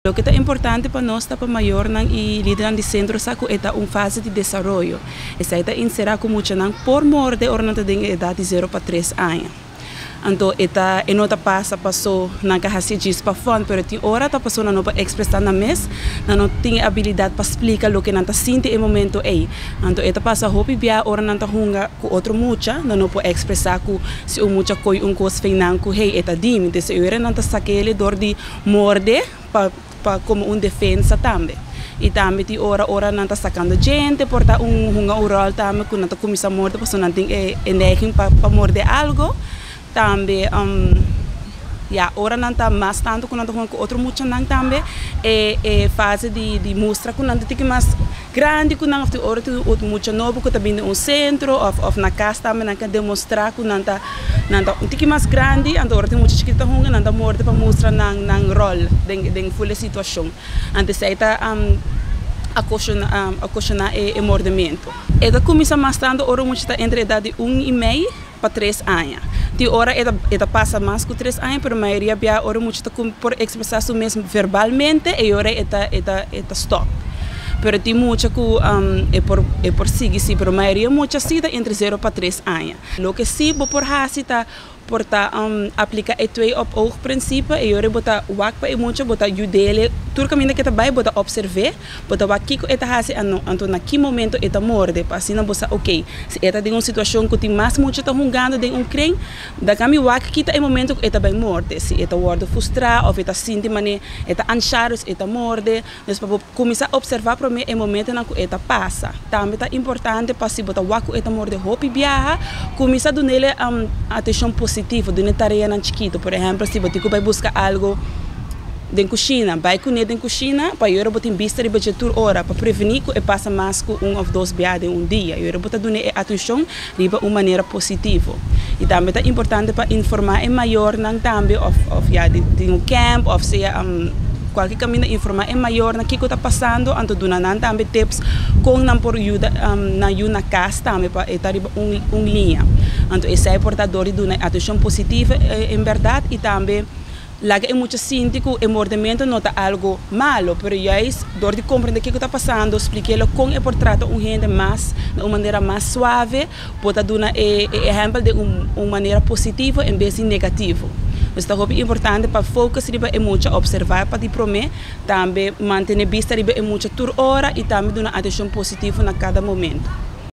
O que é importante para nós, para maior e líder do centro, é uma fase de desenvolvimento. Essa é inserir com muito por morde ou não tem idade de 0 para 3 anos. Então, esta nota passou na carracia de espafone, mas tem hora que passou na nova expressar na mesa, não tem habilidade para explicar o que não está sentindo no momento aí. Então, esta passa a roupa e a hora não está hunga com outro mucha, não pode expressar que se o mucha coi coisa feinan que hey, esta dim, então se eu não está saquele dor de morde para como defesa também. E também tem hora não está sacando gente, porque hunga oral também, quando não está começando a morder, porque não tem energia para morder algo. Também ora não está mais tanto quando não com outro muito não também fase de mostrar quando não tem mais grande quando não tem hora outro muito novo que também no centro ou na casa também não quer demonstrar quando não tem mais grande então hora tem muito chiquita hunga não está morte para mostrar nang rol den full situação antes aí tá a questionar o mordimento. Ela começa mais tanto hora muito entre a idade de 1 e meio para 3 anos. De hora ela passa mais que 3 anos, mas a maioria da hora muito por expressar isso mesmo verbalmente e hora ela stop. Pero tem muita que por seguir, sim, mas a maioria muita sim entre 0 para 3 anos. O que sim, por hasita por aplicar o 2 op oog princípio e hora botar wak pa muito botar judele tudo caminho que tá vai botar observar botar wak que eta hasi anto naquele momento eta morde para assim não botar ok se eta tem uma situação que tem mais muito tá hungando tem crem da cami wak que tá em momento que eta vai morde se eta word frustrado ou eta sente mané eta anxious eta morde nós para começar a observar para mim em momento na que eta passa também tá importante para se botar wak eta morde hopi viaja começar do nele atenção positiva de uma tarefa na chiquito, por exemplo, se você vai buscar algo na cozinha, vai com ele na cozinha, para eu botar em vista de budget hora para prevenir que passa mais que 1 ou 2 viagens em um dia. Eu botar dando atenção de uma maneira positiva. E também é importante para informar em maior não também de um camp, ou seja qualquer caminho informar é maior na que está passando, então donando também tips com não por ajuda na casa também para estar linha. Então esse é portador de uma atenção positiva em verdade e também lá é muito síntico o mordimento não é algo malo, mas dor de compreender o que está passando, explicar como é por tratar gente mais de uma maneira mais suave, pode dar exemplo de uma maneira positiva em vez de negativa. Então é importante para focar em muito observar para prometer também manter vista em muita hora e também dar uma atenção positiva a cada momento.